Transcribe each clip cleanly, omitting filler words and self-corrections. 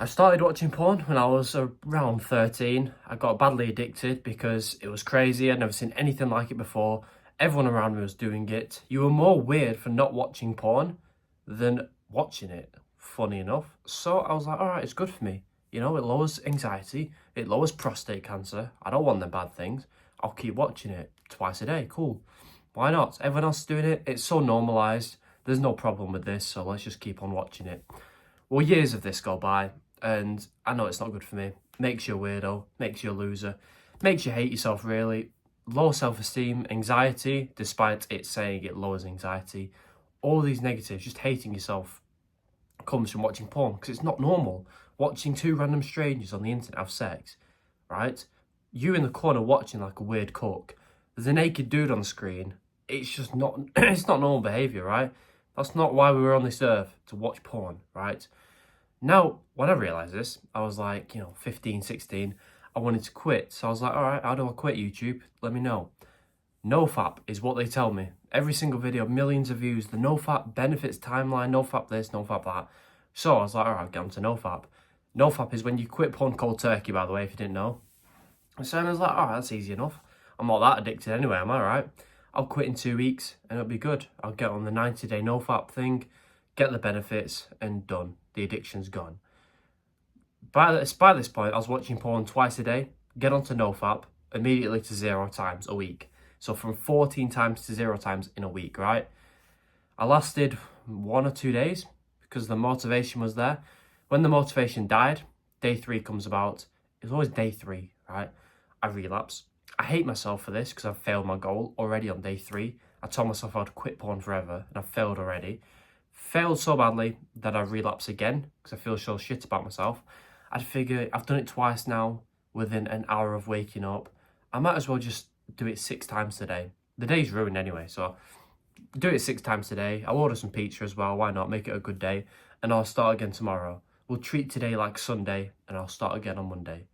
I started watching porn when I was around 13. I got badly addicted because it was crazy. I'd never seen anything like it before. Everyone around me was doing it. You were more weird for not watching porn than watching it, funny enough. So I was like, all right, it's good for me. You know, it lowers anxiety. It lowers prostate cancer. I don't want them bad things. I'll keep watching it twice a day. Cool. Why not? Everyone else is doing it. It's so normalized. There's no problem with this. So let's just keep on watching it. Well, years of this go by, and I know it's not good for me. Makes you a weirdo, makes you a loser, makes you hate yourself, really. Low self-esteem, anxiety, despite it saying it lowers anxiety. All these negatives, just hating yourself, comes from watching porn, because it's not normal. Watching two random strangers on the internet have sex, right? You in the corner watching like a weird cook. There's a naked dude on the screen. It's just not, it's not normal behaviour, right? That's not why we were on this earth, to watch porn, right? Now, when I realised this, I was like, 15, 16, I wanted to quit. So I was like, all right, how do I quit YouTube? Let me know. NoFap is what they tell me. Every single video, millions of views. The NoFap benefits timeline, NoFap this, NoFap that. So I was like, all right, I'll get on to NoFap. NoFap is when you quit porn cold turkey, by the way, if you didn't know. So I was like, all right, that's easy enough. I'm not that addicted anyway, am I, right? I'll quit in 2 weeks and it'll be good. I'll get on the 90-day NoFap thing, get the benefits, and done. The addiction's gone. By this point, I was watching porn twice a day, get onto NoFap, immediately to 0 times a week. So from 14 times to 0 times in a week, right? I lasted 1 or 2 days because the motivation was there. When the motivation died, day 3 comes about. It's always day 3, right? I relapse. I hate myself for this because I've failed my goal already on day 3. I told myself I'd quit porn forever and I've failed already. Failed so badly that I relapse again because I feel so shit about myself. I'd figure I've done it twice now within an hour of waking up. I might as well just do it 6 times today. The day's ruined anyway, so do it 6 times today. I'll order some pizza as well. Why not? Make it a good day. And I'll start again tomorrow. We'll treat today like Sunday and I'll start again on Monday.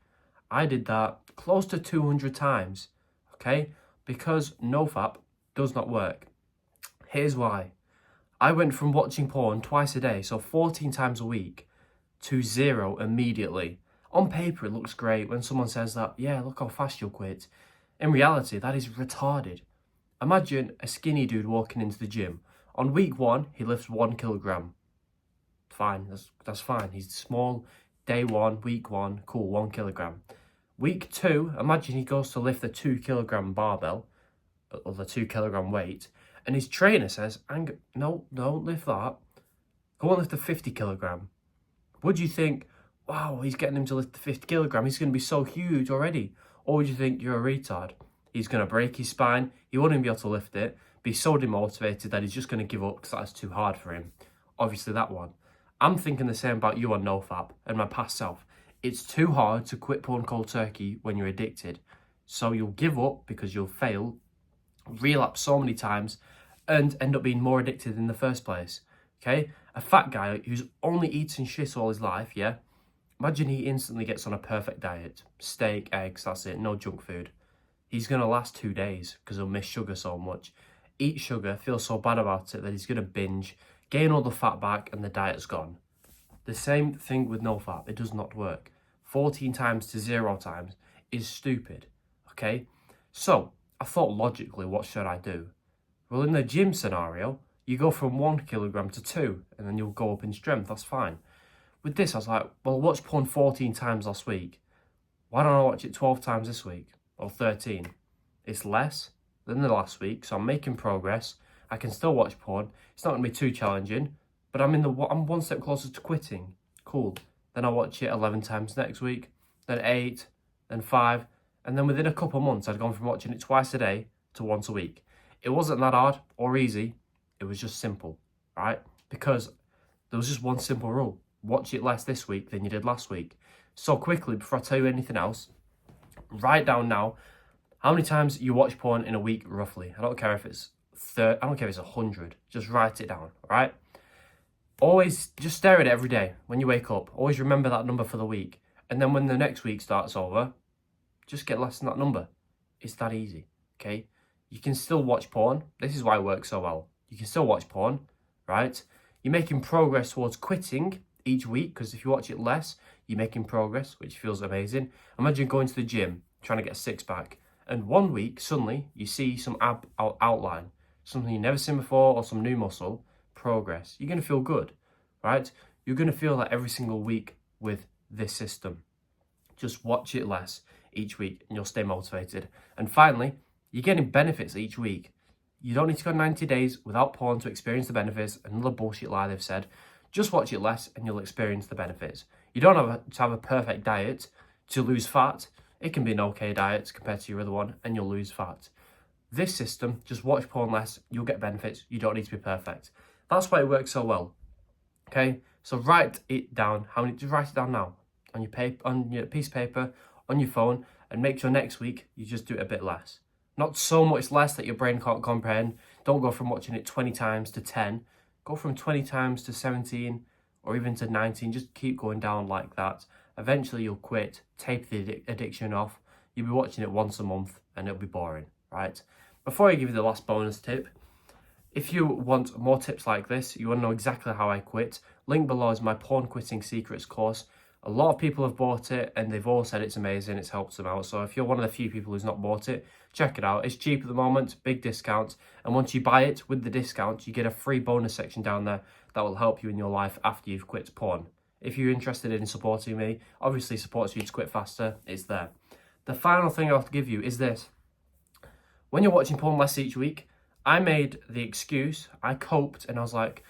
I did that close to 200 times, okay? Because NoFap does not work. Here's why. I went from watching porn twice a day, so 14 times a week, to 0 immediately. On paper, it looks great when someone says that, yeah, look how fast you'll quit. In reality, that is retarded. Imagine a skinny dude walking into the gym. On week 1, he lifts 1 kilogram. Fine, that's fine. He's small. Day 1, week 1, cool, 1 kilogram. Week 2, imagine he goes to lift the 2 kilogram barbell, or the 2 kilogram weight, and his trainer says, no, don't lift that. Go and lift the 50 kilogram. Would you think, wow, he's getting him to lift the 50 kilogram. He's going to be so huge already. Or would you think you're a retard? He's going to break his spine. He wouldn't be able to lift it. Be so demotivated that he's just going to give up because that's too hard for him. Obviously that one. I'm thinking the same about you on NoFap and my past self. It's too hard to quit porn cold turkey when you're addicted. So you'll give up because you'll fail, relapse so many times, and end up being more addicted in the first place. Okay? A fat guy who's only eaten shit all his life, yeah? Imagine he instantly gets on a perfect diet. Steak, eggs, that's it, no junk food. He's going to last 2 days because he'll miss sugar so much. Eat sugar, feel so bad about it that he's going to binge, gain all the fat back, and the diet's gone. The same thing with NoFap. It does not work. 14 times to 0 times is stupid. Okay? So, I thought logically, what should I do? Well, in the gym scenario, you go from 1 kilogram to 2, and then you'll go up in strength. That's fine. With this, I was like, well, I watched porn 14 times last week. Why don't I watch it 12 times this week? Or 13? It's less than the last week, so I'm making progress. I can still watch porn. It's not going to be too challenging, but I'm 1 step closer to quitting. Cool. Then I'll watch it 11 times next week, then 8, then 5, and then within a couple of months, I'd gone from watching it twice a day to once a week. It wasn't that hard or easy. It was just simple, right? Because there was just one simple rule. Watch it less this week than you did last week. So quickly, before I tell you anything else, write down now how many times you watch porn in a week, roughly. I don't care if it's 30, I don't care if it's 100. Just write it down, all right? Always just stare at it every day when you wake up. Always remember that number for the week. And then when the next week starts over, just get less than that number. It's that easy, okay? You can still watch porn. This is why it works so well. You can still watch porn, right? You're making progress towards quitting each week because if you watch it less, you're making progress, which feels amazing. Imagine going to the gym, trying to get a six-pack, and 1 week, suddenly, you see some outline, something you've never seen before, or some new muscle, progress. You're going to feel good, right? You're going to feel that every single week with this system. Just watch it less each week and you'll stay motivated. And finally, you're getting benefits each week. You don't need to go 90 days without porn to experience the benefits. Another bullshit lie they've said. Just watch it less and you'll experience the benefits. You don't have to have a perfect diet to lose fat. It can be an okay diet compared to your other one and you'll lose fat. This system, just watch porn less, you'll get benefits. You don't need to be perfect. That's why it works so well. Okay, so write it down. Just write it down now on your paper, on your piece of paper, on your phone, and make sure next week you just do it a bit less. Not so much less that your brain can't comprehend. Don't go from watching it 20 times to 10. Go from 20 times to 17 or even to 19. Just keep going down like that. Eventually you'll quit, tape the addiction off. You'll be watching it once a month and it'll be boring, right? Before I give you the last bonus tip, if you want more tips like this, you want to know exactly how I quit, link below is my porn quitting secrets course. A lot of people have bought it and they've all said it's amazing, it's helped them out. So if you're one of the few people who's not bought it, check it out. It's cheap at the moment, big discount. And once you buy it with the discount, you get a free bonus section down there that will help you in your life after you've quit porn. If you're interested in supporting me, obviously supports you to quit faster, it's there. The final thing I'll give you is this. When you're watching porn less each week, I made the excuse, I coped and I was like,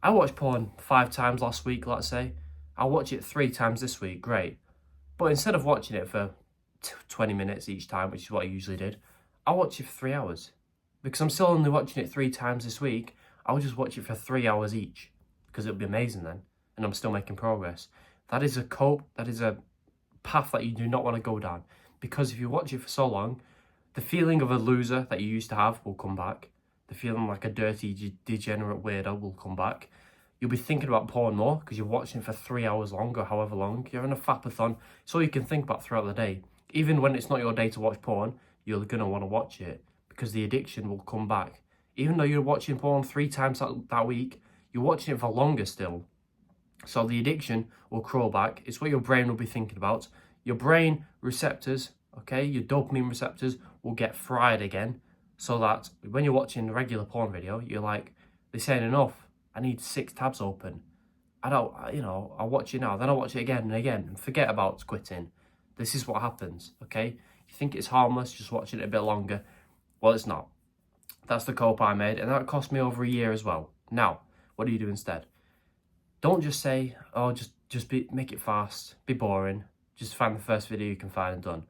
I watched porn 5 times last week, let's say. I'll watch it 3 times this week, great. But instead of watching it for 20 minutes each time, which is what I usually did, I'll watch it for 3 hours. Because I'm still only watching it 3 times this week, I'll just watch it for 3 hours each. Because it'll be amazing then. And I'm still making progress. That is a cope, that is a path that you do not want to go down. Because if you watch it for so long, the feeling of a loser that you used to have will come back. The feeling like a dirty, degenerate weirdo will come back. You'll be thinking about porn more because you're watching for 3 hours long or however long. You're in a fapathon. It's all you can think about throughout the day. Even when it's not your day to watch porn, you're going to want to watch it because the addiction will come back. Even though you're watching porn 3 times that week, you're watching it for longer still. So the addiction will crawl back. It's what your brain will be thinking about. Your brain receptors, okay, your dopamine receptors will get fried again so that when you're watching a regular porn video, you're like, this ain't enough. I need 6 tabs open. I'll watch it now, then I'll watch it again and again and forget about quitting. This is what happens, okay? You think it's harmless, just watching it a bit longer. Well, it's not. That's the cope I made, and that cost me over a year as well. Now, what do you do instead? Don't just say, oh, make it fast, be boring. Just find the first video you can find and done.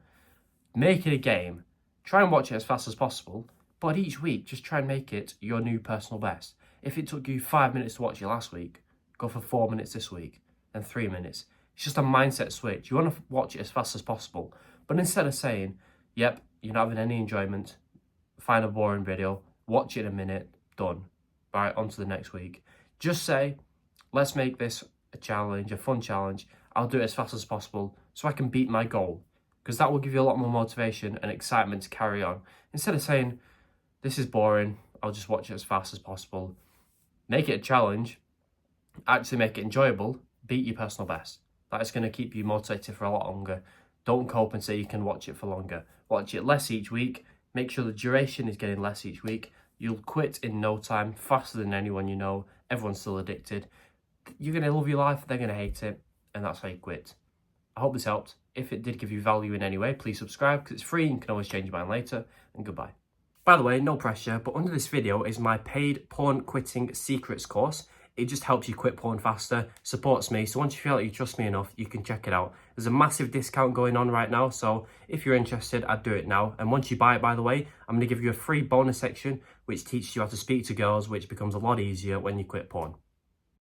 Make it a game. Try and watch it as fast as possible, but each week, just try and make it your new personal best. If it took you 5 minutes to watch it last week, go for 4 minutes this week, then 3 minutes. It's just a mindset switch. You want to watch it as fast as possible, but instead of saying, yep, you're not having any enjoyment, find a boring video, watch it in a minute, done. Right, on to the next week. Just say, let's make this a challenge, a fun challenge. I'll do it as fast as possible so I can beat my goal. Because that will give you a lot more motivation and excitement to carry on. Instead of saying, this is boring, I'll just watch it as fast as possible. Make it a challenge, actually make it enjoyable, beat your personal best. That is going to keep you motivated for a lot longer. Don't cope and say you can watch it for longer. Watch it less each week. Make sure the duration is getting less each week. You'll quit in no time, faster than anyone you know. Everyone's still addicted. You're going to love your life, they're going to hate it, and that's how you quit. I hope this helped. If it did give you value in any way, please subscribe because it's free and you can always change your mind later, and goodbye. By the way, no pressure, but under this video is my paid porn quitting secrets course. It just helps you quit porn faster, supports me, so once you feel like you trust me enough, you can check it out. There's a massive discount going on right now, so if you're interested, I'd do it now. And once you buy it, by the way, I'm going to give you a free bonus section which teaches you how to speak to girls, which becomes a lot easier when you quit porn.